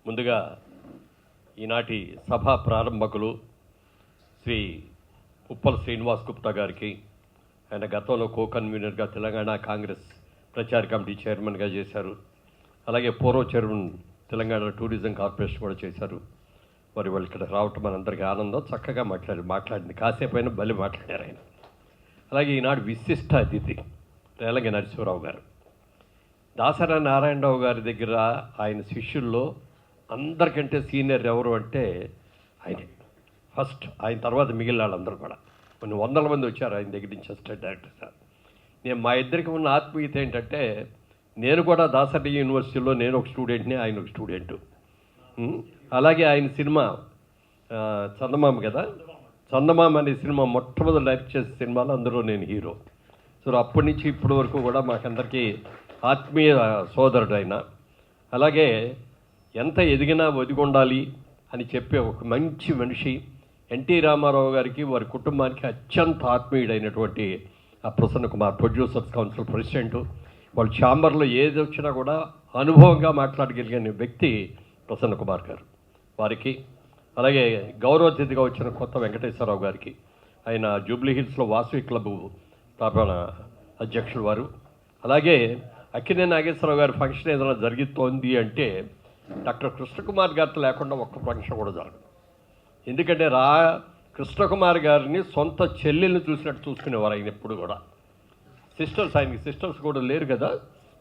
ముందుగా ఈనాటి సభా ప్రారంభకులు శ్రీ ఉప్పల్ శ్రీనివాస్ గుప్తా గారికి, ఆయన గతంలో కో కన్వీనర్గా తెలంగాణ కాంగ్రెస్ ప్రచార కమిటీ చైర్మన్గా చేశారు. అలాగే పూర్వ చైర్మన్ తెలంగాణ టూరిజం కార్పొరేషన్ కూడా చేశారు. మరి వాళ్ళు ఇక్కడ రావటం మనందరికీ ఆనందం. చక్కగా మాట్లాడింది కాసేపు అయినా బలి మాట్లాడారు ఆయన. అలాగే ఈనాడు విశిష్ట అతిథి రేలంగి నరసింహరావు గారు. దాసరి నారాయణరావు గారి దగ్గర ఆయన శిష్యుల్లో అందరికంటే సీనియర్ ఎవరు అంటే ఆయనే ఫస్ట్. ఆయన తర్వాత మిగిలిన వాళ్ళందరూ కూడా కొన్ని వందల మంది వచ్చారు ఆయన దగ్గర నుంచి అసిస్టెంట్ డైరెక్టర్ సార్. మా ఇద్దరికి ఉన్న ఆత్మీయత ఏంటంటే, నేను కూడా దాసరి యూనివర్సిటీలో నేను ఒక స్టూడెంట్ని, ఆయన ఒక స్టూడెంటు. అలాగే ఆయన సినిమా చందమామ కదా, చందమామ అనే సినిమా మొట్టమొదటి డైరెక్ట్ చేసే సినిమాలో అందులో నేను హీరో. సో అప్పటి నుంచి ఇప్పటి వరకు కూడా మాకందరికీ ఆత్మీయ సోదరుడు ఆయన. అలాగే ఎంత ఎదిగినా ఒదిగొండాలి అని చెప్పే ఒక మంచి మనిషి. ఎన్టీ రామారావు గారికి, వారి కుటుంబానికి అత్యంత ఆత్మీయుడైనటువంటి ఆ Prasanna Kumar, producers council president. వాళ్ళ ఛాంబర్లో ఏది వచ్చినా కూడా అనుభవంగా మాట్లాడగలిగిన వ్యక్తి ప్రసన్న కుమార్ గారు. వారికి అలాగే గౌరవ అతిథిగా వచ్చిన కొత్త వెంకటేశ్వరరావు గారికి, ఆయన జూబ్లీ హిల్స్లో వాసవి క్లబ్ స్థాపన అధ్యక్షుడు వారు. అలాగే అక్కినే నాగేశ్వరరావు గారి ఫంక్షన్ ఏదైనా జరుగుతోంది అంటే డాక్టర్ కృష్ణకుమార్ గారితో లేకుండా ఒక్క ఫంక్షన్ కూడా జరగదు. ఎందుకంటే కృష్ణకుమార్ గారిని సొంత చెల్లెల్ని చూసినట్టు చూసుకునేవారు ఆయన ఎప్పుడు కూడా. సిస్టర్స్, ఆయనకి సిస్టర్స్ కూడా లేరు కదా,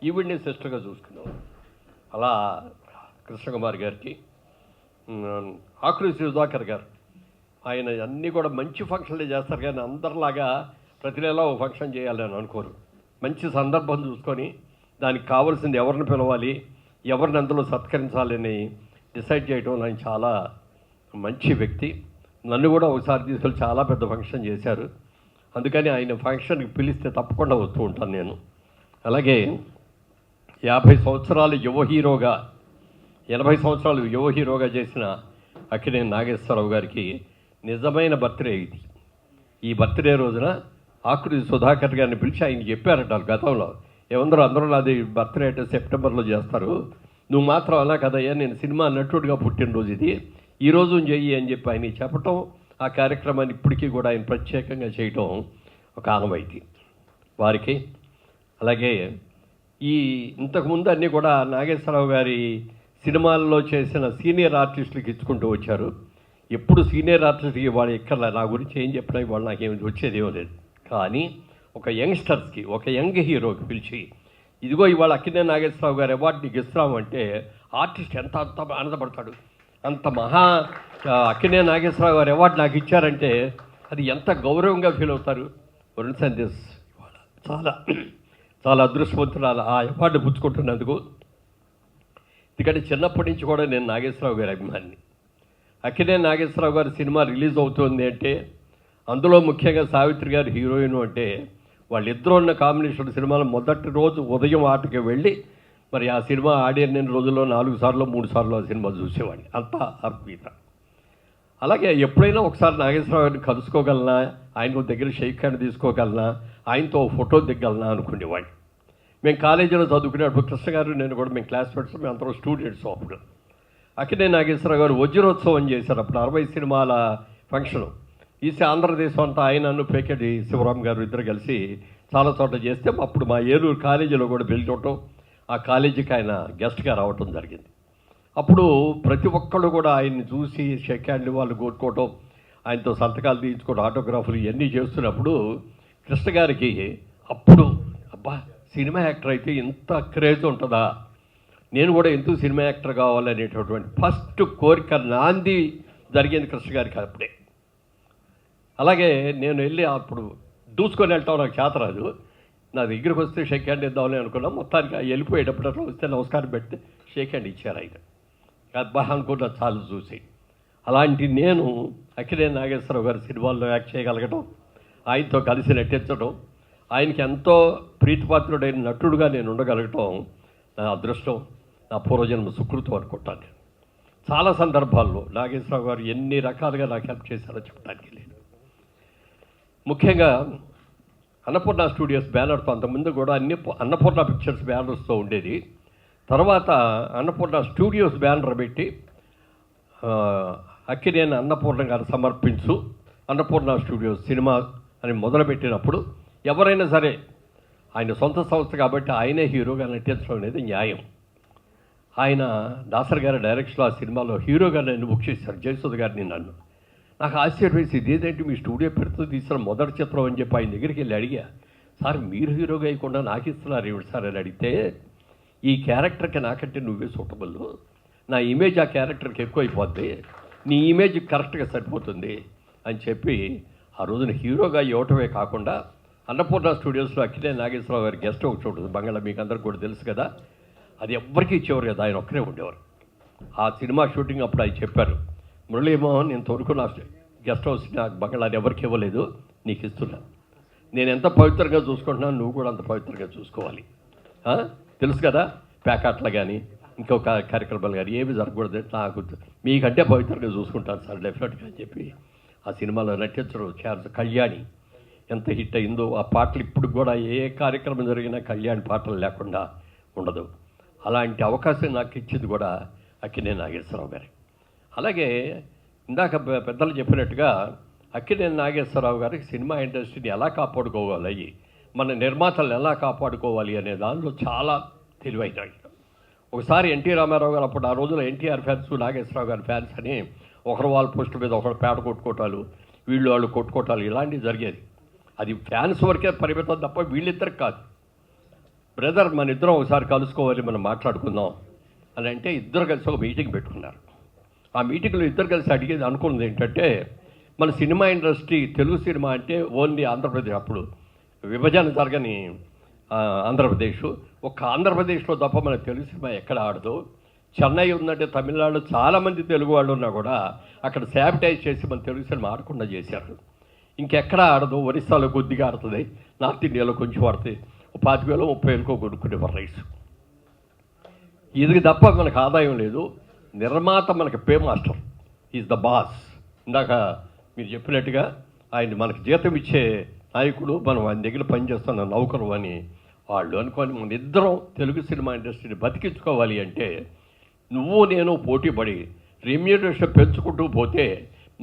ఈవిడ్ని సిస్టర్గా చూసుకునేవారు. అలా కృష్ణకుమార్ గారికి, ఆకురి సుధాకర్ గారు, ఆయన అన్నీ కూడా మంచి ఫంక్షన్లే చేస్తారు కానీ అందరిలాగా ప్రతి నెల ఒక ఫంక్షన్ చేయాలని అనుకోరు. మంచి సందర్భం చూసుకొని దానికి కావాల్సింది ఎవరిని పిలవాలి, ఎవరిని అందులో సత్కరించాలని డిసైడ్ చేయడం ఆయన చాలా మంచి వ్యక్తి. నన్ను కూడా ఒకసారి తీసుకెళ్ళి చాలా పెద్ద ఫంక్షన్ చేశారు. అందుకని ఆయన ఫంక్షన్కి పిలిస్తే తప్పకుండా వస్తూ ఉంటాను నేను. అలాగే 50 సంవత్సరాలు యువ హీరోగా, 80 సంవత్సరాలు యువ హీరోగా చేసిన అక్కినేని నాగేశ్వరరావు గారికి నిజమైన బర్త్డే ఇది. ఈ బర్త్డే రోజున ఆకురి సుధాకర్ గారిని పిలిచి ఆయన చెప్పారట గతంలో, అందరూ నాది బర్త్డే అంటే సెప్టెంబర్లో చేస్తారు, నువ్వు మాత్రం అలా కదయ్యా, నేను సినిమా నటుడిగా పుట్టినరోజు ఇది, ఈరోజు చెయ్యి అని చెప్పి ఆయన చెప్పటం, ఆ కార్యక్రమాన్ని ఇప్పటికీ కూడా ఆయన ప్రత్యేకంగా చేయటం ఒక ఆనవాయితీ వారికి. అలాగే ఇంతకుముందు అన్నీ కూడా నాగేశ్వరరావు గారి సినిమాల్లో చేసిన సీనియర్ ఆర్టిస్టులకు ఇచ్చుకుంటూ వచ్చారు. ఎప్పుడు సీనియర్ ఆర్టిస్ట్కి వాళ్ళు ఎక్కడ నా గురించి ఏం చెప్పినా వాళ్ళు నాకేమి వచ్చేదేమో లేదు. కానీ ఒక యంగ్స్టర్స్కి, ఒక యంగ్ హీరోకి పిలిచి, ఇదిగో ఇవాళ అక్కినేని నాగేశ్వరరావు గారు అవార్డు నీకు ఇస్తామంటే ఆర్టిస్ట్ ఎంత ఆనందపడతాడు. అంత అక్కినేని నాగేశ్వరరావు గారు అవార్డు నాకు ఇచ్చారంటే అది ఎంత గౌరవంగా ఫీల్ అవుతారు. వరుణ్ సందేశ్ చాలా చాలా అదృష్టవంతురాలు ఆ అవార్డు పుచ్చుకుంటున్నందుకు. ఎందుకంటే చిన్నప్పటి నుంచి కూడా నేను నాగేశ్వరరావు గారి అభిమాని. అక్కినేని నాగేశ్వరరావు గారి సినిమా రిలీజ్ అవుతుంది అంటే అందులో ముఖ్యంగా సావిత్రి గారు హీరోయిన్ అంటే వాళ్ళిద్దరూ ఉన్న కాంబినేషన్ సినిమాలో మొదటి రోజు ఉదయం ఆటకి వెళ్ళి మరి ఆ సినిమా ఆడిన రోజుల్లో 4 సార్లు 3 సార్లు ఆ సినిమా చూసేవాడిని. అంత ఆత్మీయత. అలాగే ఎప్పుడైనా ఒకసారి నాగేశ్వరరావు గారిని కలుసుకోగలనా, ఆయన దగ్గర షేక్ హ్యాండ్ తీసుకోగలనా, ఆయనతో ఫోటో దిగలనా అనుకునేవాడిని. మేము కాలేజీలో చదువుకునేటప్పుడు కృష్ణ గారు నేను కూడా మేము క్లాస్మేట్స్, మేము అందరూ స్టూడెంట్స్. అప్పుడు అక్కినేని నాగేశ్వరరావు గారు వజ్రోత్సవం చేశారు. అప్పుడు 60 సినిమాల ఫంక్షను ఆంధ్రదేశం అంతా ఆయనను పేకెటి శివరాం గారు ఇద్దరు కలిసి చాలా చోట్ల చేస్తే అప్పుడు మా ఏలూరు కాలేజీలో కూడా వెళ్ళటం, ఆ కాలేజీకి ఆయన గెస్ట్గా రావటం జరిగింది. అప్పుడు ప్రతి ఒక్కళ్ళు కూడా ఆయన్ని చూసి షేక్ హ్యాండ్లు వాళ్ళు కోరుకోవటం, ఆయనతో సంతకాలు తీయించుకోవడం, ఆటోగ్రాఫ్లు ఇవన్నీ చేస్తున్నప్పుడు కృష్ణ గారికి అప్పుడు అబ్బా సినిమా యాక్టర్ అయితే ఇంత క్రేజ్ ఉంటుందా, నేను కూడా ఎందుకు సినిమా యాక్టర్ కావాలనేటటువంటి ఫస్ట్ కోరిక నాంది జరిగింది కృష్ణ గారికి అప్పుడే. అలాగే నేను వెళ్ళి అప్పుడు దూసుకొని వెళ్తాం, నాకు చేతరాదు. నా దగ్గరికి వస్తే షేక్ హ్యాండ్ ఇద్దామని అనుకున్నాం. మొత్తానికి వెళ్ళిపోయేటప్పుడు అట్లా వస్తే నమస్కారం పెడితే షేక్ హ్యాండ్ ఇచ్చారు ఆయన. అబ్బా అనుకున్నా చాలు చూసి. అలాంటి నేను అక్కినేని నాగేశ్వరరావు గారి సినిమాల్లో యాక్ట్ చేయగలగడం, ఆయనతో కలిసి నటించడం, ఆయనకి ఎంతో ప్రీతిపాత్రుడైన నటుడుగా నేను ఉండగలగటం నా అదృష్టం, నా పూర్వజన్మ సుకృతం అనుకుంటాను. చాలా సందర్భాల్లో నాగేశ్వరరావు గారు ఎన్ని రకాలుగా నాకు హెల్ప్ చేశారో చెప్పడానికి లేదు. ముఖ్యంగా అన్నపూర్ణ స్టూడియోస్ బ్యానర్తో అంతకుముందు కూడా అన్నపూర్ణ పిక్చర్స్ బ్యానర్స్తో ఉండేది. తర్వాత అన్నపూర్ణ స్టూడియోస్ బ్యానర్ పెట్టి అక్కినేని అన్నపూర్ణ గారు సమర్పించు అన్నపూర్ణ స్టూడియోస్ సినిమా అని మొదలుపెట్టినప్పుడు ఎవరైనా సరే ఆయన సొంత సంస్థ కాబట్టి ఆయనే హీరోగా నటించడం అనేది న్యాయం. ఆయన దాసర్ గారి డైరెక్షన్లో ఆ సినిమాలో హీరోగా నన్ను బుక్ చేశారు, జయసుధ గారిని నన్ను. నాకు ఆశ్చర్యం వేసి ఇదేంటి మీ స్టూడియో పెడుతూ తీసిన మొదటి చిత్రం అని చెప్పి ఆయన దగ్గరికి వెళ్ళి అడిగా, సార్ మీరు హీరోగా అయ్యకుండా నాకు ఇస్తున్నారు ఏమిటి సార్ అని అడిగితే, ఈ క్యారెక్టర్కి నాకంటే నువ్వే సూటబుల్, నా ఇమేజ్ ఆ క్యారెక్టర్కి ఎక్కువైపోద్ది, నీ ఇమేజ్ కరెక్ట్గా సరిపోతుంది అని చెప్పి ఆ రోజున హీరోగా ఇవ్వటమే కాకుండా అన్నపూర్ణ స్టూడియోస్లో అక్కినేని నాగేశ్వరరావు గారి గెస్ట్ ఒకటి ఉంటుంది బంగాళా, మీకు అందరికి కూడా తెలుసు కదా, అది ఎవ్వరికీ ఇచ్చేవారు కదా, ఆయన ఒక్కరే ఉండేవారు. ఆ సినిమా షూటింగ్ అప్పుడు ఆయన చెప్పారు, మురళీమోహన్ ఇంతవరకు నా గెస్ట్ హౌస్ నాకు బంగాళాని ఎవరికి ఇవ్వలేదు, నీకు ఇస్తున్నా, నేను ఎంత పవిత్రంగా చూసుకుంటున్నాను నువ్వు కూడా అంత పవిత్రంగా చూసుకోవాలి, తెలుసు కదా, ప్యాకాట్లు కానీ ఇంకొక కార్యక్రమాలు కానీ ఏమి జరగకూడదు, నాకు మీకంటే పవిత్రంగా చూసుకుంటాను సార్ డెఫినెట్గా అని చెప్పి ఆ సినిమాలో నటించడం ఛాన్స్. కళ్యాణి ఎంత హిట్ అయిందో, ఆ పాటలు ఇప్పుడు కూడా ఏ కార్యక్రమం జరిగినా కళ్యాణి పాటలు లేకుండా ఉండదు. అలాంటి అవకాశం నాకు ఇచ్చింది కూడా అక్కినేని నాగేశ్వరరావు గారు. అలాగే ఇందాక పెద్దలు చెప్పినట్టుగా అక్కినేని నాగేశ్వరరావు గారికి సినిమా ఇండస్ట్రీని ఎలా కాపాడుకోవాలి, మన నిర్మాతలను ఎలా కాపాడుకోవాలి అనే దానిలో చాలా తెలివైన. ఒకసారి ఎన్టీ రామారావు గారు అప్పుడు ఆ రోజుల్లో ఎన్టీఆర్ ఫ్యాన్స్ నాగేశ్వరరావు గారి ఫ్యాన్స్ అని ఒకరు వాళ్ళ పోస్ట్ మీద ఒకరు పేట కొట్టుకోవటాలు, వీళ్ళు వాళ్ళు కొట్టుకోవటాలు ఇలాంటివి జరిగేది. అది ఫ్యాన్స్ వరకే పరిమితం తప్ప వీళ్ళిద్దరికి కాదు. బ్రదర్ మన ఇద్దరం ఒకసారి కలుసుకోవాలి, మనం మాట్లాడుకుందాం అని అంటే ఇద్దరు కలిసి ఒక మీటింగ్ పెట్టుకున్నారు. ఆ మీటింగ్లో ఇద్దరు కలిసి అడిగేది అనుకున్నది ఏంటంటే, మన సినిమా ఇండస్ట్రీ తెలుగు సినిమా అంటే ఓన్లీ ఆంధ్రప్రదేశ్, అప్పుడు విభజన జరగని ఆంధ్రప్రదేశ్, ఒక్క ఆంధ్రప్రదేశ్లో తప్ప మన తెలుగు సినిమా ఎక్కడ ఆడదు. చెన్నై ఉందంటే తమిళనాడులో చాలామంది తెలుగు వాళ్ళు ఉన్నా కూడా అక్కడ శానిటైజ్ చేసి మన తెలుగు సినిమా ఆడకుండా చేశారు. ఇంకెక్కడ ఆడదు, ఒరిస్సాలో కొద్దిగా ఆడుతుంది, నార్త్ ఇండియాలో కొంచెం ఆడుతుంది, 25,000 30,000 కొనుక్కునేవారు రైస్. ఇది తప్ప మనకు ఆదాయం లేదు. నిర్మాత మనకి pay master, is the boss. ఇందాక మీరు చెప్పినట్టుగా ఆయన మనకు జీతం ఇచ్చే నాయకుడు, మనం ఆయన దగ్గర పనిచేస్తున్న నౌకరు అని వాళ్ళు అనుకొని మన ఇద్దరం తెలుగు సినిమా ఇండస్ట్రీని బతికించుకోవాలి అంటే నువ్వు నేను పోటీపడి రెమ్యూనరేషన్ పెంచుకుంటూ పోతే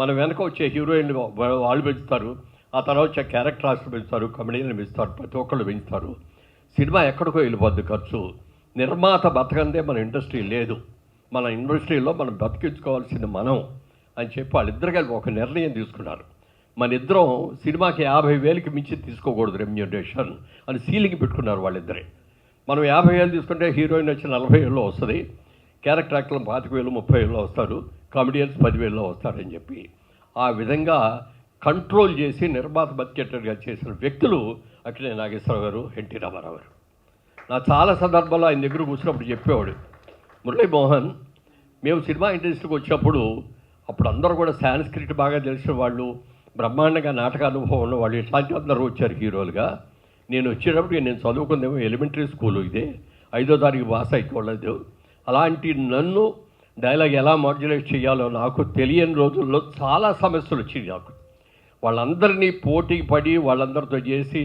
మన వెనక వచ్చే హీరోయిన్లు వాళ్ళు పెంచుతారు, ఆ తర్వాత వచ్చే క్యారెక్టర్ ఆర్టిస్టులు పెంచుతారు, కమెడియన్లు పెంచుతారు, ప్రతి ఒక్కళ్ళు పెంచుతారు. సినిమా ఎక్కడికో వెళ్ళిపోద్ది ఖర్చు. నిర్మాత బతకందే మన ఇండస్ట్రీ లేదు. మన ఇండస్ట్రీలో మనం బతికించుకోవాల్సింది మనం అని చెప్పి వాళ్ళిద్దరు కలిపి ఒక నిర్ణయం తీసుకున్నారు. మన ఇద్దరం సినిమాకి 50,000కి మించి తీసుకోకూడదు రెమ్యూనరేషన్ అని సీలింగ్ పెట్టుకున్నారు వాళ్ళిద్దరే. మనం 50,000 తీసుకుంటే హీరోయిన్ వచ్చి 40,000లో వస్తుంది, క్యారెక్టర్ యాక్టర్లు 25,000 30,000లో వస్తారు, కామెడియన్స్ 10,000లో వస్తారని చెప్పి ఆ విధంగా కంట్రోల్ చేసి నిర్మాత బతికేటట్టుగా చేసిన వ్యక్తులు అక్కినేని నాగేశ్వరరావు గారు, ఎన్టీ రామారావు గారు. నా చాలా సందర్భాల్లో ఆయన దగ్గర కూర్చున్నప్పుడు చెప్పేవాడు, మురళీమోహన్ మేము సినిమా ఇండస్ట్రీకి వచ్చినప్పుడు అప్పుడు అందరూ కూడా సాంస్క్రిట్ బాగా తెలిసిన వాళ్ళు, బ్రహ్మాండంగా నాటక అనుభవం ఉన్నవాళ్ళు, ఇట్లాంటి అందరూ వచ్చారు హీరోలుగా. నేను వచ్చేటప్పుడు నేను చదువుకుందేమో ఎలిమెంటరీ స్కూలు, ఇదే 5వ తరగతి భాష అయిపోలేదు. అలాంటి నన్ను డైలాగ్ ఎలా మాడ్యులేట్ చేయాలో నాకు తెలియని రోజుల్లో చాలా సమస్యలు వచ్చినాయి నాకు. వాళ్ళందరినీ పోటీ పడి వాళ్ళందరితో చేసి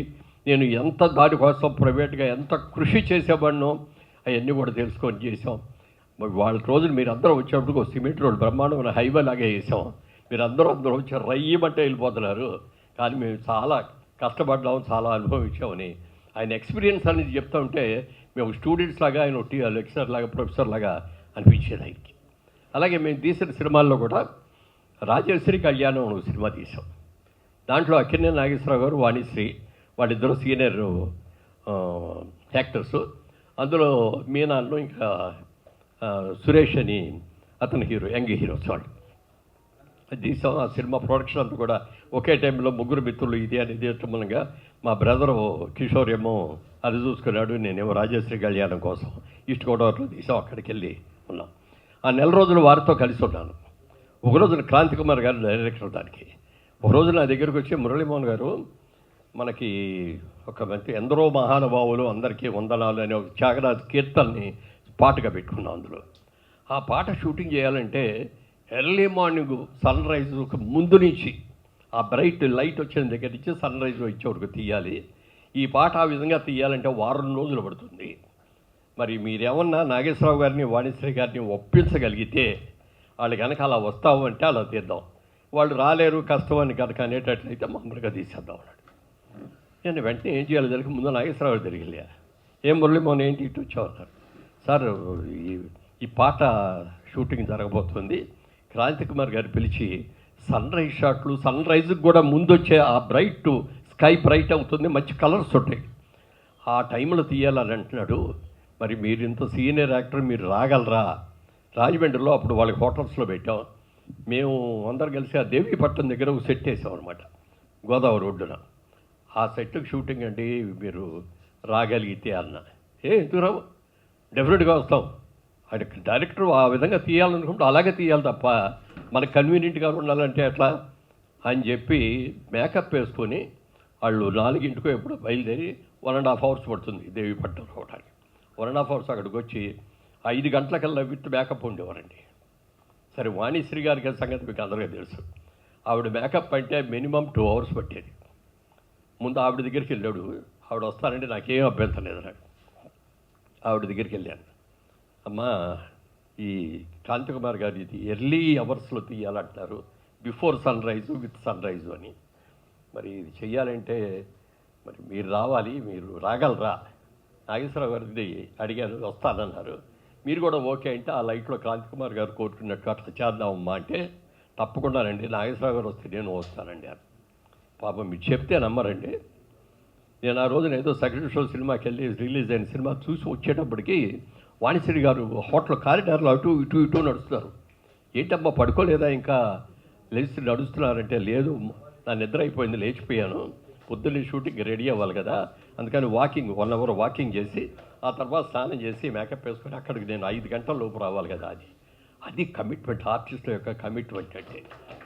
నేను ఎంత దానికోసం ప్రైవేట్గా ఎంత కృషి చేసేవాడినో అవన్నీ కూడా తెలుసుకొని చేసాం. వాళ్ళ రోజులు మీరు అందరూ వచ్చేటప్పుడు ఒక సిమెంట్ రోడ్ బ్రహ్మాండమైన హైవే లాగే వేసాం. మీరు అందరూ వచ్చి రయ్యమంటే వెళ్ళిపోతున్నారు, కానీ మేము చాలా కష్టపడ్డాము, చాలా అనుభవించామని ఆయన ఎక్స్పీరియన్స్ అనేది చెప్తా ఉంటే మేము స్టూడెంట్స్ లాగా, ఆయన లెక్చరర్ లాగా, ప్రొఫెసర్ లాగా అనిపించేది ఆయనకి. అలాగే మేము తీసిన సినిమాల్లో కూడా రాజశ్రీ కళ్యాణం ఒక సినిమా తీసాం. దాంట్లో అక్కినేని నాగేశ్వరరావు గారు, వాణిశ్రీ వాళ్ళిద్దరూ సీనియర్ యాక్టర్స్. అందులో మీనాల్లో ఇంకా సురేష్ అని అతని హీరో, యంగ్ హీరోస్ వాళ్ళు తీసాం. ఆ సినిమా ప్రొడక్షన్ అంతా కూడా ఒకే టైంలో ముగ్గురు మిత్రులు ఇది అనేది మూలంగా మా బ్రదరు కిషోర్ ఏమో అది చూసుకున్నాడు, నేనేమో రాజశ్రీ కళ్యాణం కోసం ఈస్ట్ గోదావరిలో తీసాం. అక్కడికి వెళ్ళి ఉన్నాం. ఆ నెల రోజులు వారితో కలిసి ఉన్నాను. ఒక రోజున క్రాంతి కుమార్ గారు డైరెక్టర్ దానికి. ఒక రోజు నా దగ్గరకు వచ్చి, మురళీమోహన్ గారు మనకి ఒక మంచి ఎందరో మహానుభావులు అందరికీ వందనాలు అనే ఒక త్యాగరాజ కీర్తనని పాటగా పెట్టుకున్నాం. అందులో ఆ పాట షూటింగ్ చేయాలంటే ఎర్లీ మార్నింగ్ సన్ రైజ్ ముందు నుంచి ఆ బ్రైట్ లైట్ వచ్చిన దగ్గర నుంచి సన్ రైజ్ వచ్చే వరకు తీయాలి. ఈ పాట ఆ విధంగా తీయాలంటే 1 వారం రోజులు పడుతుంది. మరి మీరేమన్నా నాగేశ్వరరావు గారిని వాణిశ్రీ గారిని ఒప్పించగలిగితే వాళ్ళు కనుక అలా వస్తావు అంటే అలా తీద్దాం, వాళ్ళు రాలేరు కష్టం అని కనుక అనేటట్లయితే మామూలుగా తీసేద్దాం అన్నాడు. నేను వెంటనే ఏం చేయాలి జరిగి ముందు నాగేశ్వరరావు గారు తిరిగిలే, ఏం మురళీమోహన్ ఏంటి ఇటు వచ్చామన్నారు. సార్ ఈ పాట షూటింగ్ జరగబోతుంది, క్రాంతి కుమార్ గారు పిలిచి సన్ రైజ్ షాట్లు, సన్ రైజ్కి కూడా ముందు వచ్చే ఆ బ్రైట్ స్కై బ్రైట్ అవుతుంది, మంచి కలర్స్ ఉంటాయి, ఆ టైంలో తీయాలని అంటున్నాడు. మరి మీరు ఇంత సీనియర్ యాక్టర్ మీరు రాగలరా? రాజమండ్రిలో అప్పుడు వాళ్ళకి హోటల్స్లో పెట్టాం, మేము అందరు కలిసి ఆ దేవీపట్నం దగ్గర ఒక సెట్ వేసాం అనమాట, గోదావరి ఒడ్డున. ఆ సెట్కి షూటింగ్ అండి, మీరు రాగలిగితే అన్న. ఎందుకు రావు, డెఫినెట్గా వస్తాం. అది డైరెక్టర్ ఆ విధంగా తీయాలనుకుంటే అలాగే తీయాలి తప్ప మనకు కన్వీనియంట్గా ఉండాలంటే ఎట్లా అని చెప్పి మేకప్ వేసుకొని వాళ్ళు 4 ఎప్పుడు బయలుదేరి 1.5 hours పడుతుంది దేవీపట్నం రావడానికి. 1.5 hours అక్కడికి వచ్చి 5 గంటలకల్లా విత్ మేకప్ ఉండేవారండి. సరే వాణిశ్రీ గారికి సంగతి మీకు అందరికీ తెలుసు, ఆవిడ మేకప్ అంటే మినిమం 2 hours పట్టేది. ముందు ఆవిడ దగ్గరికి వెళ్ళాడు, ఆవిడ వస్తానంటే నాకేం అభ్యంతరం లేదు నాకు. ఆవిడ దగ్గరికి వెళ్ళాను, అమ్మా ఈ క్రాంతి కుమార్ గారు ఇది ఎర్లీ అవర్స్లో తీయాలంటున్నారు, before sun rise with sun rise అని. మరి ఇది చెయ్యాలంటే మరి మీరు రావాలి, మీరు రాగలరా? నాగేశ్వరరావు గారిది అడిగాను, వస్తానన్నారు. మీరు కూడా ఓకే అంటే ఆ లైట్లో క్రాంతి కుమార్ గారు కోరుకున్నట్టు అట్లా చేద్దామమ్మా అంటే, తప్పకుండానండి నాగేశ్వరరావు గారు వస్తే నేను వస్తానండి అని. పాపం మీరు చెప్తే నమ్మరండి, నేను ఆ రోజున ఏదో సెకండ్ షో సినిమాకి వెళ్ళి రిలీజ్ అయిన సినిమా చూసి వచ్చేటప్పటికి వాణిశ్రీ గారు హోటల్ కారిడార్లో అటు ఇటు నడుస్తున్నారు. ఏంటమ్మా పడుకోలేదా, ఇంకా లేచి నడుస్తున్నారంటే, లేదు నా నిద్ర అయిపోయింది, లేచిపోయాను, పొద్దున్నే షూటింగ్ రెడీ అవ్వాలి కదా, అందుకని వాకింగ్ 1 hour వాకింగ్ చేసి ఆ తర్వాత స్నానం చేసి మేకప్ వేసుకొని అక్కడికి నేను 5 గంటల లోపు రావాలి కదా. అది కమిట్మెంట్, ఆర్టిస్టుల యొక్క కమిట్మెంట్ అంటే.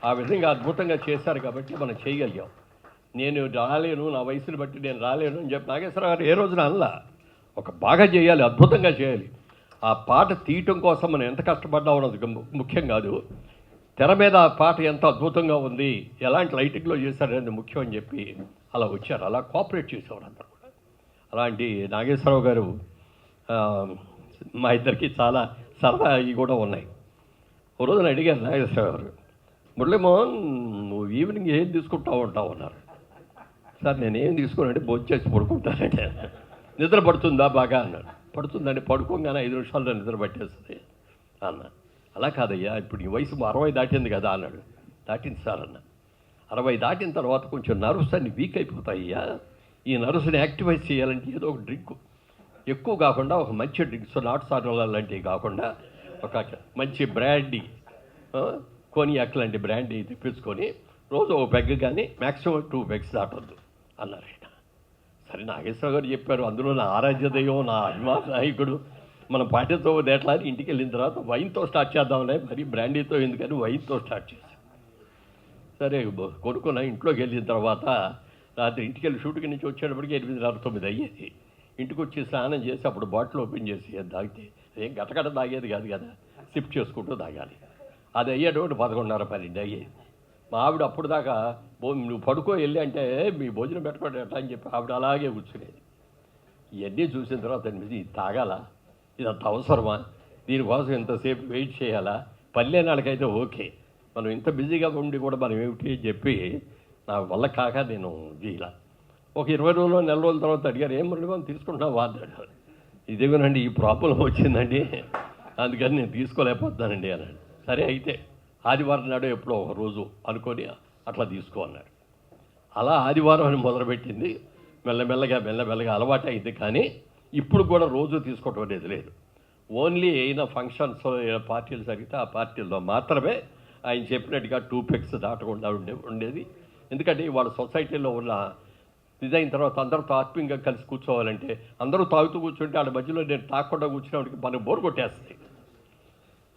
ఆ విధంగా అద్భుతంగా చేశారు కాబట్టి మనం చేయగలిగాం. నేను రాలేను, నా వయసుని బట్టి నేను రాలేను అని చెప్పి నాగేశ్వరరావు గారు ఏ రోజున అనలా. ఒక బాగా చేయాలి, అద్భుతంగా చేయాలి. ఆ పాట తీయటం కోసం మనం ఎంత కష్టపడ్డామో అది ముఖ్యం కాదు, తెర మీద ఆ పాట ఎంత అద్భుతంగా ఉంది, ఎలాంటి లైటింగ్లో చేశారనేది ముఖ్యం అని చెప్పి అలా వచ్చారు, అలా కోఆపరేట్ చేసేవారు అందరూ కూడా. అలాంటి నాగేశ్వరరావు గారు మా ఇద్దరికి చాలా సరదా ఇవి కూడా ఉన్నాయి. ఓ రోజున అడిగారు నాగేశ్వరరావు గారు, మురళీమోహన్ నువ్వు ఈవినింగ్ ఏం తీసుకుంటావు ఉంటావు అన్నారు. సార్ నేనేం తీసుకోనంటే భోజనం చేసి పడుకుంటానంటే. నిద్ర పడుతుందా బాగా అన్నాడు. పడుతుందండి, పడుకోగానే 5 నిమిషాల్లో నిద్ర పట్టేస్తుంది అన్న. అలా కాదయ్యా, ఇప్పుడు ఈ వయసు 60 దాటింది కదా అన్నాడు. దాటింది సార్ అన్న. 60 దాటిన తర్వాత కొంచెం నర్వ్స్ అన్ని వీక్ అయిపోతాయ్యా, ఈ నర్వ్స్ని యాక్టివైజ్ చేయాలంటే ఏదో ఒక డ్రింక్, ఎక్కువ కాకుండా ఒక మంచి డ్రింక్స్, నాటు సార్ లాంటివి కాకుండా ఒక మంచి బ్రాండీ, కోనియాక్ లాంటి బ్రాండీ తెప్పించుకొని రోజు ఒక పెగ్ కానీ మ్యాక్సిమం 2 పెగ్స్ దాటొద్దు అన్నారు ఆయన. సరే నాగేశ్వరరావు గారు చెప్పారు, అందులో నా ఆరాధ్య దైవం, నా అభిమాన నాయకుడు, మనం పాటించబోదు ఎట్లా అని ఇంటికి వెళ్ళిన తర్వాత వైన్తో స్టార్ట్ చేద్దాంలే, మరి బ్రాండీతో ఎందుకని వైన్తో స్టార్ట్ చేశాను. సరే కొనుక్కున్నా. ఇంట్లోకి వెళ్ళిన తర్వాత రాత్రి ఇంటికి వెళ్ళి షూటింగ్ నుంచి వచ్చేటప్పటికి 8:30-9 అయ్యేది. ఇంటికి వచ్చి స్నానం చేసి అప్పుడు బాటిల్ ఓపెన్ చేసి అది తాగితే ఏం గటగట తాగేది కాదు కదా, సిప్ చేసుకుంటూ తాగాలి. అది అయ్యేటప్పుడు 11:30-12 అయ్యేది. మా ఆవిడ అప్పుడు దాకా నువ్వు పడుకో వెళ్ళి అంటే మీ భోజనం పెట్టుకోండి ఎట్లా అని చెప్పి ఆవిడ అలాగే కూర్చునేది. ఇవన్నీ చూసిన తర్వాత అనిపించి ఇది తాగాలా, ఇదంత అవసరమా, దీనికోసం ఎంతసేపు వెయిట్ చేయాలా, పల్లె నాళ్ళకైతే ఓకే, మనం ఇంత బిజీగా ఉండి కూడా మనం ఏమిటి అని చెప్పి నా వల్ల కాక నేను ఇలా ఒక 20 రోజులు నెల రోజుల తర్వాత అడిగారు, ఏం మురళీమోహన్ తీసుకుంటున్నావా అన్నాడు. ఇదేమోనండి ఈ ప్రాబ్లం వచ్చిందండి, అందుకని నేను తీసుకోలేకపోతున్నానండి అన్నాడు. సరే అయితే ఆదివారం నాడు ఎప్పుడో ఒక రోజు అనుకొని అట్లా తీసుకో అన్నాడు. అలా ఆదివారం అని మొదలుపెట్టింది, మెల్లమెల్లగా అలవాటు అయింది. కానీ ఇప్పుడు కూడా రోజు తీసుకోవటం అనేది లేదు. ఓన్లీ అయిన ఫంక్షన్స్ పార్టీలు జరిగితే ఆ పార్టీల్లో మాత్రమే ఆయన చెప్పినట్టుగా 2 పెగ్స్ దాటకుండా ఉండేది. ఎందుకంటే వాళ్ళ సొసైటీలో ఉన్న ఇదైన తర్వాత అందరూ ఆత్మీయంగా కలిసి కూర్చోవాలంటే అందరూ తాగుతూ కూర్చుంటే వాళ్ళ మధ్యలో నేను తాగకుండా కూర్చునేవాడికి మనకు బోర్ కొట్టేస్తుంది.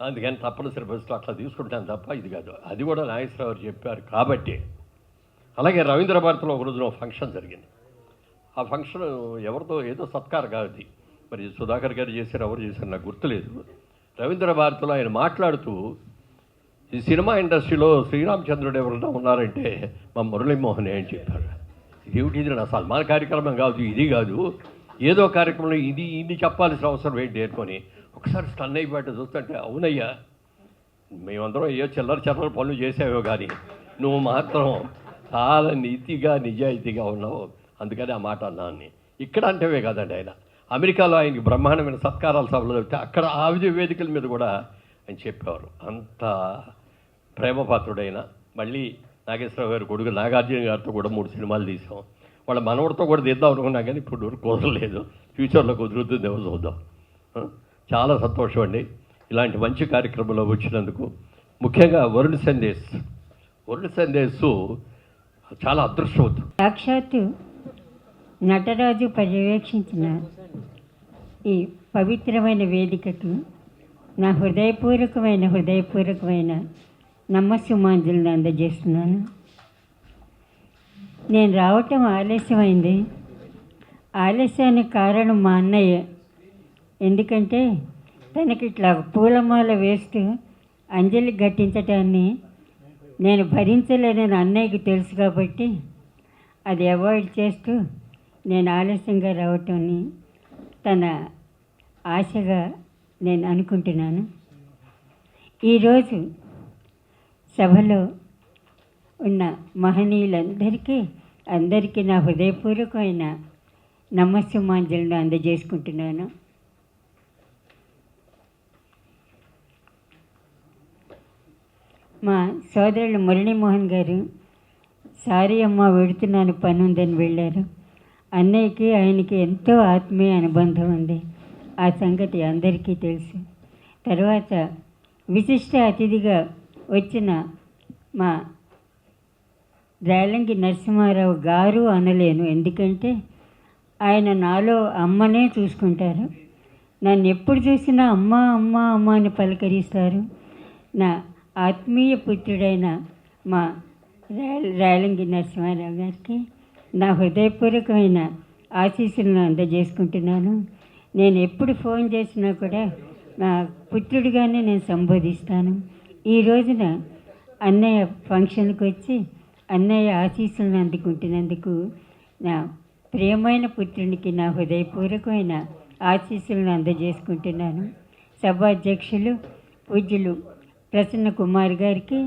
అందుకని తప్పనిసరి బస్సులో అట్లా తీసుకుంటాను తప్ప ఇది కాదు. అది కూడా నాగేశ్వరరావు గారు చెప్పారు కాబట్టి. అలాగే రవీంద్ర భారతిలో ఒక రోజున ఫంక్షన్ జరిగింది. ఆ ఫంక్షన్ ఎవరితో ఏదో సత్కారం కాదు, మరి సుధాకర్ గారు చేశారు, ఎవరు చేశారు నాకు గుర్తులేదు. రవీంద్ర భారతిలో ఆయన మాట్లాడుతూ ఈ సినిమా ఇండస్ట్రీలో శ్రీరామచంద్రుడు ఎవరైనా ఉన్నారంటే మా మురళీమోహన్ అని చెప్పారు. ఇదేమిటి, ఇది నా సన్మాన కార్యక్రమం కాదు, ఇది కాదు, ఏదో కార్యక్రమంలో ఇది చెప్పాల్సిన అవసరం ఏంటి అనుకొని ఒకసారి స్టన్ అయిపోయాట చూస్తుంటే, అవునయ్యా మేమందరం అయ్యో చిల్లర పనులు చేసావో కానీ నువ్వు మాత్రం చాలా నీతిగా నిజాయితీగా ఉన్నావు, అందుకని ఆ మాట అన్నాను. ఇక్కడ అంటేవే కాదండి, ఆయన అమెరికాలో ఆయనకి బ్రహ్మాండమైన సత్కారాల సభలు చెప్తే అక్కడ ఆ వేదికల మీద కూడా ఆయన చెప్పేవారు. అంత ప్రేమపాత్రుడైన. మళ్ళీ నాగేశ్వరరావు గారి కొడుకు నాగార్జున గారితో కూడా 3 సినిమాలు తీసాం. వాళ్ళ మనవడితో కూడా తీద్దాం అనుకున్నా కానీ ఇప్పుడు కుదరలేదు. ఫ్యూచర్లో కుదురుతుందేమో చూద్దాం. చాలా సంతోషం అండి ఇలాంటి మంచి కార్యక్రమంలో వచ్చినందుకు. ముఖ్యంగా వరుణ్ సందేశ్ చాలా అదృష్టవంతుడు. సాక్షాత్తు నటరాజు పర్యవేక్షించిన ఈ పవిత్రమైన వేదికకు నా హృదయపూర్వకమైన నమస్సుమాంజలిని అందజేస్తున్నాను. నేను రావటం ఆలస్యమైంది. ఆలస్యానికి కారణం మా అన్నయ్య. ఎందుకంటే తనకి ఇట్లా పూలమాల వేస్తూ అంజలి ఘటించటాన్ని నేను భరించలేనని అన్నయ్యకి తెలుసు కాబట్టి అది అవాయిడ్ చేస్తూ నేను ఆలస్యంగా రావటాన్ని తన ఆశగా నేను అనుకుంటున్నాను. ఈరోజు సభలో ఉన్న మహనీయులందరికీ నా హృదయపూర్వకమైన నమస్సుమాంజలను అందజేసుకుంటున్నాను. మా సోదరులు మురళీమోహన్ గారు సారీ అమ్మ వెడుతున్నాను పని ఉందని వెళ్ళారు. అన్నయ్యకి ఆయనకి ఎంతో ఆత్మీయ అనుబంధం ఉంది, ఆ సంగతి అందరికీ తెలుసు. తర్వాత విశిష్ట అతిథిగా వచ్చిన మా రేలంగి నరసింహారావు గారు అనలేను, ఎందుకంటే ఆయన నాలో అమ్మనే చూసుకుంటారు. నన్ను ఎప్పుడు చూసినా అమ్మ అమ్మ అమ్మ అని పలకరిస్తారు. నా ఆత్మీయ పుత్రుడైన మా రేలంగి నరసింహారావు గారికి నా హృదయపూర్వకమైన ఆశీస్సులను అందజేసుకుంటున్నాను. నేను ఎప్పుడు ఫోన్ చేసినా కూడా నా పుత్రుడిగానే నేను సంబోధిస్తాను. ఈ రోజున అన్నయ్య ఫంక్షన్కి వచ్చి అన్నయ్య ఆశీస్సులను అందుకుంటున్నందుకు నా ప్రియమైన పుత్రునికి నా హృదయపూర్వకమైన ఆశీస్సులను అందజేసుకుంటున్నాను. సభాధ్యక్షులు పూజ్యులు ప్రసన్న కుమార్ గారికి,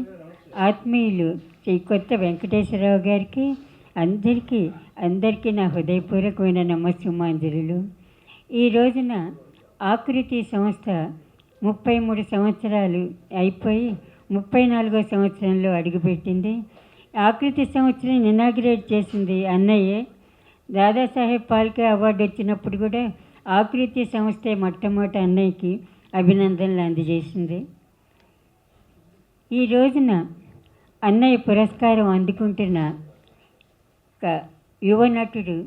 ఆత్మీయులు శ్రీ కొత్త వెంకటేశ్వరరావు గారికి, అందరికీ నా హృదయపూర్వకమైన నమస్సుమాంజలులు. ఈ రోజున ఆకృతి సంస్థ 33 సంవత్సరాలు అయిపోయి 34వ సంవత్సరంలో అడుగుపెట్టింది. ఆకృతి సంవత్సరం ఇనాగ్రేట్ చేసింది అన్నయ్యే. దాదాసాహెబ్ ఫాల్కే అవార్డు వచ్చినప్పుడు కూడా ఆకృతి సంస్థే మొట్టమొదటి అన్నయ్యకి అభినందనలు అందజేసింది. ఈ రోజున అన్నయ్య పురస్కారం అందుకుంటున్న ఒక యువనటుడు,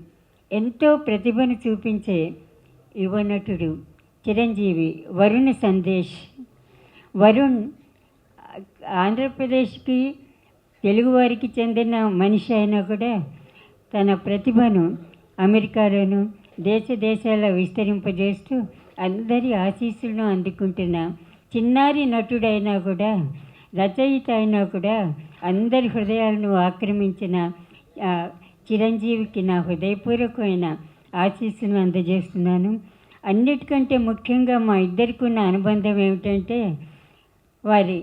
ఎంతో ప్రతిభను చూపించే యువనటుడు చిరంజీవి వరుణ్ సందేశ్. వరుణ్ ఆంధ్రప్రదేశ్కి తెలుగువారికి చెందిన మనిషి అయినా కూడా తన ప్రతిభను అమెరికాలోను దేశాల విస్తరింపజేస్తూ అందరి ఆశీస్సులను అందుకుంటున్న చిన్నారి నటుడైనా కూడా, రచయిత అయినా కూడా అందరి హృదయాలను ఆక్రమించిన చిరంజీవికి నా హృదయపూర్వకమైన ఆశీస్సులను అందజేస్తున్నాను. అన్నిటికంటే ముఖ్యంగా మా ఇద్దరికి ఉన్న అనుబంధం ఏమిటంటే వారి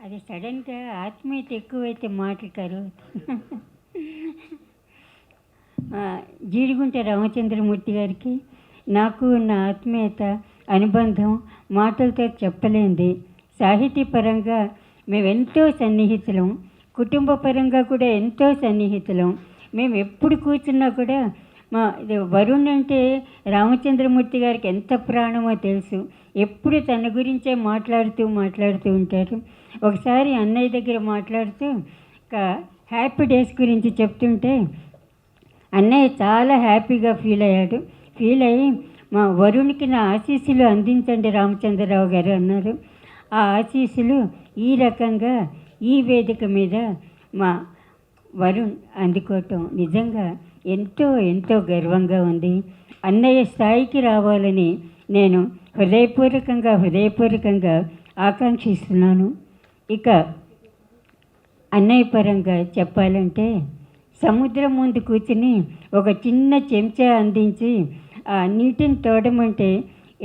అది సడన్గా ఆత్మీయత ఎక్కువైతే మాటలు కరువు. జీడిగుంట రామచంద్రమూర్తి గారికి నాకు ఉన్న ఆత్మీయత అనుబంధం మాటలతో చెప్పలేంది. సాహితీపరంగా మేము ఎంతో సన్నిహితులం, కుటుంబ పరంగా కూడా ఎంతో సన్నిహితులం. మేము ఎప్పుడు కూర్చున్నా కూడా వరుణ్ అంటే రామచంద్రమూర్తి గారికి ఎంత ప్రాణమో తెలుసు. ఎప్పుడు తన గురించే మాట్లాడుతూ ఉంటారు. ఒకసారి అన్నయ్య దగ్గర మాట్లాడుతూ హ్యాపీ డేస్ గురించి చెప్తుంటే అన్నయ్య చాలా హ్యాపీగా ఫీల్ అయ్యి మా వరుణ్కి నా ఆశీస్సులు అందించండి రామచంద్రరావు గారు అన్నారు. ఆ ఆశీస్సులు ఈ రకంగా ఈ వేదిక మీద మా వరుణ్ అందుకోవటం నిజంగా ఎంతో గర్వంగా ఉంది. అన్నయ్య స్థాయికి రావాలని నేను హృదయపూర్వకంగా ఆకాంక్షిస్తున్నాను. ఇక అన్నయ్య పరంగా చెప్పాలంటే సముద్రం ముందు కూర్చుని ఒక చిన్న చెంచా అందించి ఆ నీటిని తోడమంటే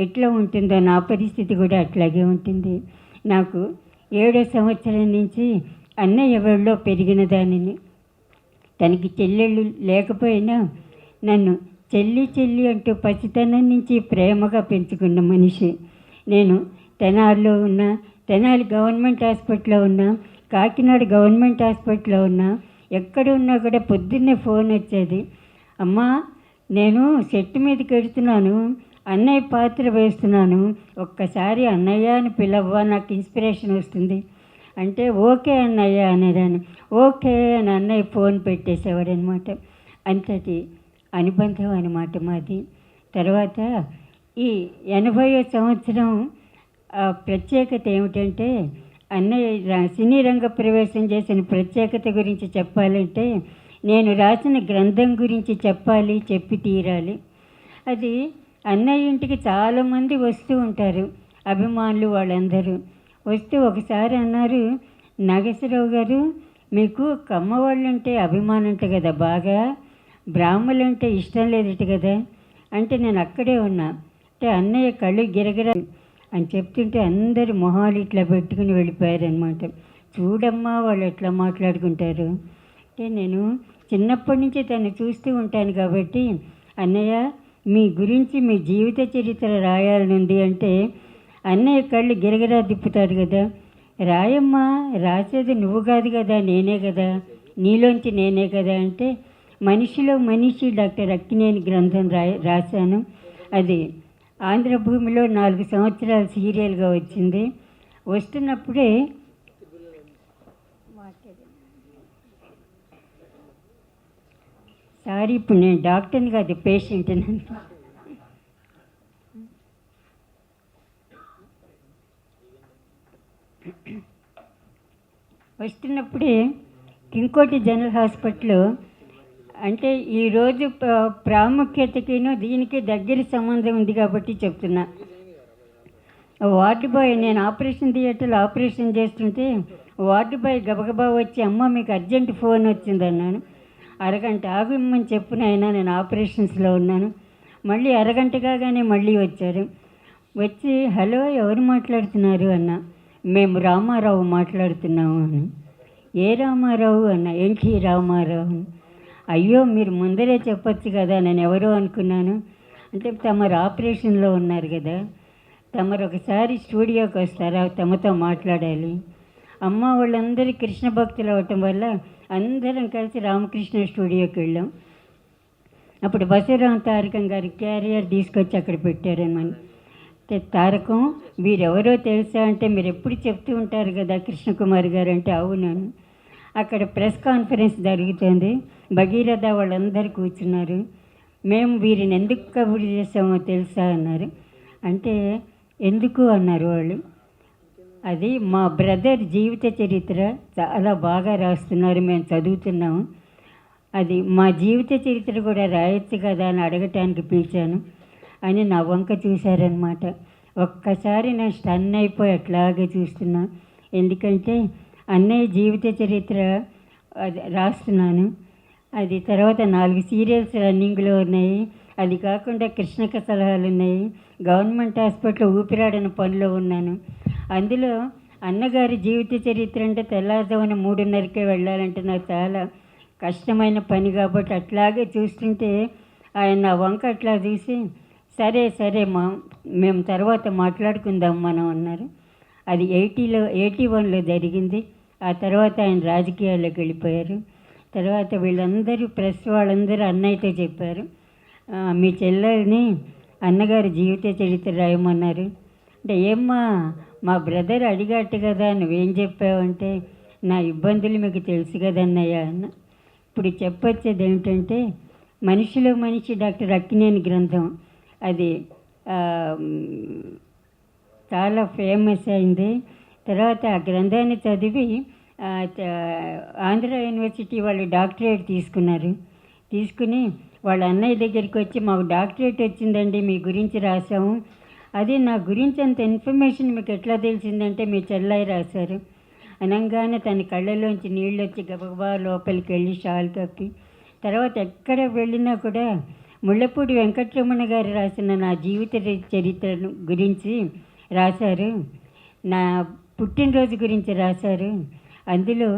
ఎట్లా ఉంటుందో నా పరిస్థితి కూడా అట్లాగే ఉంటుంది. నాకు 7వ సంవత్సరం నుంచి అన్నయ్య ఎవరిలో పెరిగిన దానిని, తనకి చెల్లెళ్ళు లేకపోయినా నన్ను చెల్లి అంటూ పసితనం నుంచి ప్రేమగా పెంచుకున్న మనిషి. నేను తెనాలిలో ఉన్నా, తెనాలి గవర్నమెంట్ హాస్పిటల్లో ఉన్నా, కాకినాడ గవర్నమెంట్ హాస్పిటల్లో ఉన్నా, ఎక్కడ ఉన్నా కూడా పొద్దున్నే ఫోన్ వచ్చేది, అమ్మా నేను సెట్ మీదకి వెళ్తున్నాను, అన్నయ్య పాత్ర వేస్తున్నాను, ఒక్కసారి అన్నయ్య అని పిలవ్వా, నాకు ఇన్స్పిరేషన్ వస్తుంది అంటే ఓకే అన్నయ్య అనేదాన్ని. ఓకే అని అన్నయ్య ఫోన్ పెట్టేసేవాడు అనమాట. అంతటి అనుబంధం అనమాట మాది. తర్వాత ఈ 80వ సంవత్సరం ప్రత్యేకత ఏమిటంటే, అన్నయ్య సినీ రంగ ప్రవేశం చేసిన ప్రత్యేకత గురించి చెప్పాలంటే నేను రాసిన గ్రంథం గురించి చెప్పి తీరాలి. అది అన్నయ్య ఇంటికి చాలామంది వస్తూ ఉంటారు, అభిమానులు వాళ్ళందరూ వస్తూ ఒకసారి అన్నారు, నాగేశ్వరరావు గారు మీకు కమ్మవాళ్ళంటే అభిమానంట కదా, బాగా బ్రాహ్మణులంటే ఇష్టం లేదట కదా అంటే నేను అక్కడే ఉన్నా. అంటే అన్నయ్య కళ్ళు గిరగిర అని చెప్తుంటే అందరు మొహాలు ఇట్లా పెట్టుకుని వెళ్ళిపోయారనమాట. చూడమ్మా వాళ్ళు ఎట్లా మాట్లాడుకుంటారు అంటే, నేను చిన్నప్పటి నుంచి తను చూస్తూ ఉంటాను కాబట్టి, అన్నయ్య మీ గురించి మీ జీవిత చరిత్ర రాయాలనుంది అంటే అన్నయ్య కళ్ళు గిరగిరా తిప్పుతారు కదా, రాయమ్మా, రాసేది నువ్వు కాదు కదా, నేనే కదా, నీలోంచి నేనే కదా అంటే మనిషిలో మనిషి డాక్టర్ అక్కినేని గ్రంథం రాశాను. అది ఆంధ్రభూమిలో 4 సంవత్సరాలు సీరియల్గా వచ్చింది. వస్తున్నప్పుడే సారీ, ఇప్పుడు నేను డాక్టర్ని కాదు, పేషెంట్. వస్తున్నప్పుడే కింగ్కోటి జనరల్ హాస్పిటల్లో, అంటే ఈరోజు ప్రాముఖ్యతకిను దీనికి దగ్గర సంబంధం ఉంది కాబట్టి చెప్తున్నా. వార్డు బాయ్, నేను ఆపరేషన్ థియేటర్లో ఆపరేషన్ చేస్తుంటే వార్డు బాయ్ గబగబా వచ్చి, అమ్మ మీకు అర్జెంట్ ఫోన్ వచ్చిందన్నాను. అరగంట ఆగిమ్మని చెప్పిన అయినా నేను ఆపరేషన్స్లో ఉన్నాను. మళ్ళీ అరగంట కాగానే మళ్ళీ వచ్చారు. వచ్చి హలో ఎవరు మాట్లాడుతున్నారు అన్న. మేము రామారావు మాట్లాడుతున్నాము అని. ఏ రామారావు అన్న. ఎన్టీ రామారావు. అయ్యో మీరు ముందరే చెప్పచ్చు కదా, నేను ఎవరో అనుకున్నాను అంటే, తమరు ఆపరేషన్లో ఉన్నారు కదా, తమరు ఒకసారి స్టూడియోకి వస్తారా, తమతో మాట్లాడాలి. అమ్మ వాళ్ళందరూ కృష్ణ భక్తులు అవ్వటం వల్ల అందరం కలిసి రామకృష్ణ స్టూడియోకి వెళ్ళాం. అప్పుడు బసవరామ తారకం గారి క్యారియర్ తీసుకొచ్చి అక్కడ పెట్టారనమాట. తారకం వీరెవరో తెలుసా అంటే, మీరు ఎప్పుడు చెప్తూ ఉంటారు కదా కృష్ణకుమార్ గారు అంటే, అవునను. అక్కడ ప్రెస్ కాన్ఫరెన్స్ జరుగుతుంది, భగీరథ వాళ్ళందరూ కూర్చున్నారు. మేము వీరిని ఎందుకు కబురు చేసామో తెలుసా అన్నారు. అంటే ఎందుకు అన్నారు వాళ్ళు. అది మా బ్రదర్ జీవిత చరిత్ర చాలా బాగా రాస్తున్నారు, మేము చదువుతున్నాము, అది మా జీవిత చరిత్ర కూడా రాయొచ్చు కదా అని అడగటానికి పిలిచాను అని నా వంక చూశారనమాట. ఒక్కసారి నేను స్టన్ అయిపోయి అట్లాగే చూస్తున్నా. ఎందుకంటే అన్నయ్య జీవిత చరిత్ర అది రాస్తున్నాను. అది తర్వాత 4 సీరియల్స్ రన్నింగ్లో ఉన్నాయి. అది కాకుండా కృష్ణక సలహాలు ఉన్నాయి. గవర్నమెంట్ హాస్పిటల్లో ఊపిరాడన పనిలో ఉన్నాను. అందులో అన్నగారి జీవిత చరిత్ర అంటే తెల్లారుజామున 3:30కే వెళ్ళాలంటే నాకు చాలా కష్టమైన పని కాబట్టి అట్లాగే చూస్తుంటే ఆయన నా వంక అట్లా చూసి, సరే సరే మేము తర్వాత మాట్లాడుకుందాం మనం అన్నారు. అది 81లో జరిగింది. ఆ తర్వాత ఆయన రాజకీయాల్లోకి వెళ్ళిపోయారు. తర్వాత వీళ్ళందరూ ప్రెస్ వాళ్ళందరూ అన్నయ్యతో చెప్పారు, మీ చెల్లెల్ని అన్నగారి జీవిత చరిత్ర రాయమన్నారు. అంటే ఏమ్మా మా బ్రదర్ అడిగట్టు కదా, నువ్వేం చెప్పావంటే, నా ఇబ్బందులు మీకు తెలుసు కదన్నయ్య అన్న. ఇప్పుడు చెప్పొచ్చేది ఏమిటంటే, మనిషిలో మనిషి డాక్టర్ అక్కినేని గ్రంథం అది చాలా ఫేమస్ అయింది. తర్వాత ఆ గ్రంథాన్ని చదివి ఆంధ్ర యూనివర్సిటీ వాళ్ళు డాక్టరేట్ తీసుకున్నారు. తీసుకుని వాళ్ళ అన్నయ్య దగ్గరికి వచ్చి మాకు డాక్టరేట్ వచ్చిందండి, మీ గురించి రాసాము. అది నా గురించి అంత ఇన్ఫర్మేషన్ మీకు ఎట్లా తెలిసిందంటే మీ చెల్లాయి రాశారు అనగానే తన కళ్ళలోంచి నీళ్ళు వచ్చి గబగబా లోపలికి వెళ్ళి షాల్ కప్పి, తర్వాత ఎక్కడ వెళ్ళినా కూడా ముళ్ళపూడి వెంకటరమణ గారు రాసిన నా జీవిత చరిత్రను గురించి రాశారు, నా పుట్టినరోజు గురించి రాశారు. అందులో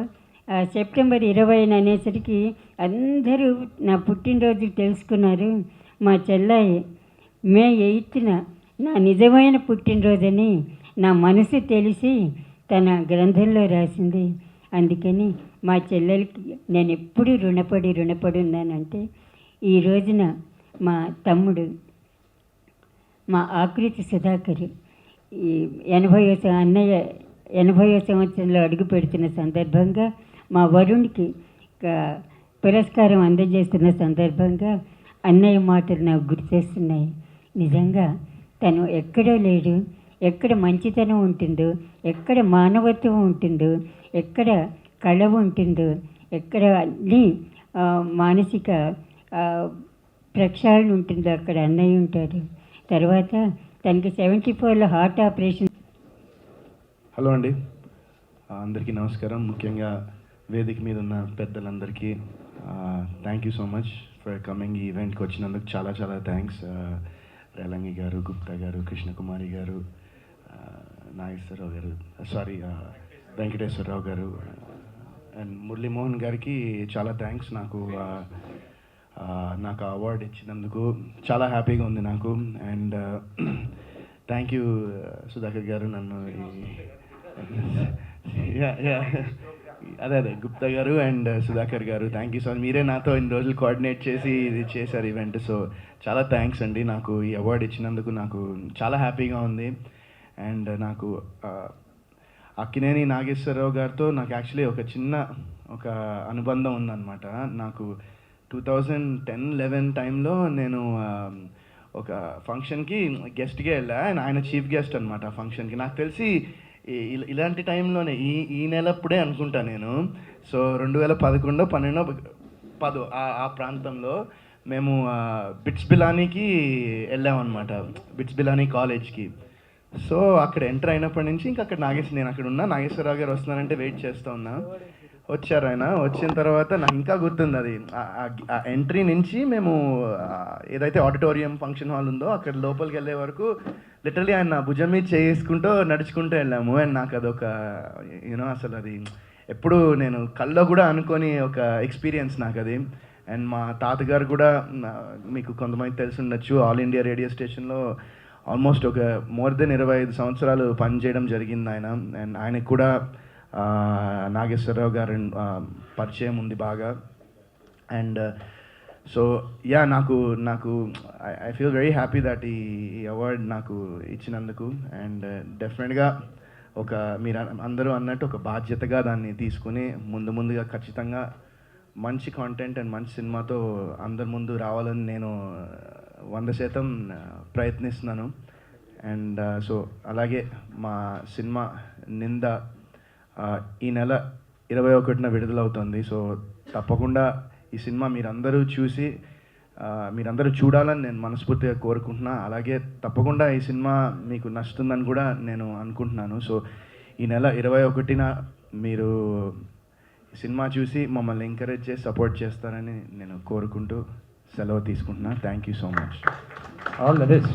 సెప్టెంబర్ 20 అనేసరికి అందరూ నా పుట్టినరోజు తెలుసుకున్నారు. మా చెల్లాయి మే 8న నా నిజమైన పుట్టినరోజని నా మనసు తెలిసి తన గ్రంథంలో రాసింది. అందుకని మా చెల్లెలకి నేను ఎప్పుడూ రుణపడి ఉన్నానంటే, ఈ రోజున మా తమ్ముడు మా ఆకృతి సుధాకర్ ఈ 80వ సంవత్సరంలో అడుగు పెడుతున్న సందర్భంగా, మా వరుణ్కి పురస్కారం అందజేస్తున్న సందర్భంగా అన్నయ్య మాటలు నాకు గుర్తొస్తున్నాయి. నిజంగా తను ఎక్కడో లేడు, ఎక్కడ మంచితనం ఉంటుందో, ఎక్కడ మానవత్వం ఉంటుందో, ఎక్కడ కళ ఉంటుందో, ఎక్కడ అన్ని మానసిక ప్రక్షాళన ఉంటుందో అక్కడ అన్నయ్య ఉంటాడు. తర్వాత తనకి 74లో హార్ట్ ఆపరేషన్. హలో అండి, అందరికీ నమస్కారం. ముఖ్యంగా వేదిక మీద ఉన్న పెద్దలందరికీ thank you so much for coming. ఈ ఈవెంట్కి వచ్చినందుకు చాలా చాలా థ్యాంక్స్. రేలంగి గారు, గుప్తా గారు, కృష్ణకుమారి గారు, నాగేశ్వరరావు గారు, వెంకటేశ్వరరావు గారు అండ్ మురళీమోహన్ గారికి చాలా థ్యాంక్స్. నాకు అవార్డు ఇచ్చినందుకు చాలా హ్యాపీగా ఉంది నాకు. అండ్ థ్యాంక్ యూ సుధాకర్ గారు, నన్ను అదే గుప్తా గారు అండ్ సుధాకర్ గారు, థ్యాంక్ యూ సార్. మీరే నాతో ఇన్ని రోజులు కోఆర్డినేట్ చేసి ఇది చేశారు ఈవెంట్. సో చాలా థ్యాంక్స్ అండి. నాకు ఈ అవార్డు ఇచ్చినందుకు నాకు చాలా హ్యాపీగా ఉంది. అండ్ నాకు అక్కినేని నాగేశ్వరరావు గారితో నాకు యాక్చువల్లీ ఒక అనుబంధం ఉందన్నమాట. నాకు 2010-11 టైంలో నేను ఒక ఫంక్షన్కి గెస్ట్గా వెళ్ళా. ఆయన చీఫ్ గెస్ట్ అనమాట ఆ ఫంక్షన్కి. నాకు తెలిసి ఇలాంటి టైంలోనే ఈ నెలప్పుడే అనుకుంటా నేను. సో 2011-12-10 ఆ ప్రాంతంలో మేము బిట్స్ బిలానీకి వెళ్ళామన్నమాట, బిట్స్ బిలానీ కాలేజ్కి. సో అక్కడ ఎంటర్ అయినప్పటి నుంచి ఇంకా అక్కడ నేను అక్కడ ఉన్నా, నాగేశ్వరరావు గారు వస్తున్నారంటే వెయిట్ చేస్తూ ఉన్నా. వచ్చారు ఆయన. వచ్చిన తర్వాత నాకు ఇంకా గుర్తుంది అది ఆ ఎంట్రీ నుంచి మేము ఏదైతే ఆడిటోరియం ఫంక్షన్ హాల్ ఉందో అక్కడ లోపలికి వెళ్ళే వరకు లిటరలీ ఆయన భుజం మీద చేసుకుంటూ నడుచుకుంటూ వెళ్ళాము. అండ్ నాకు అదొక అసలు అది ఎప్పుడు నేను కల్లో కూడా అనుకోని ఒక ఎక్స్పీరియన్స్ నాకు అది. అండ్ మా తాతగారు కూడా మీకు కొంతమంది తెలిసి ఉండొచ్చు, ఆల్ ఇండియా రేడియో స్టేషన్లో ఆల్మోస్ట్ ఒక మోర్ దెన్ 25 సంవత్సరాలు పనిచేయడం జరిగింది ఆయన. అండ్ ఆయనకు కూడా నాగేశ్వరరావు గారు పరిచయం ఉంది బాగా. అండ్ సో నాకు I feel very happy that ఈ అవార్డ్ నాకు ఇచ్చినందుకు. అండ్ డెఫినెట్గా మీరు అందరూ అన్నట్టు ఒక బాధ్యతగా దాన్ని తీసుకుని ముందుగా ఖచ్చితంగా మంచి కాంటెంట్ అండ్ మంచి సినిమాతో అందరి ముందు రావాలని నేను 100% ప్రయత్నిస్తున్నాను. అండ్ సో అలాగే మా సినిమా నింద ఈ నెల 21న విడుదలవుతుంది. సో తప్పకుండా ఈ సినిమా మీరందరూ చూడాలని నేను మనస్ఫూర్తిగా కోరుకుంటున్నా. అలాగే తప్పకుండా ఈ సినిమా మీకు నచ్చుతుందని కూడా నేను అనుకుంటున్నాను. సో ఈ నెల 21న మీరు సినిమా చూసి మమ్మల్ని ఎంకరేజ్ చేసి సపోర్ట్ చేస్తారని నేను కోరుకుంటూ సెలవు తీసుకుంటున్నా. Thank you so much. All the best.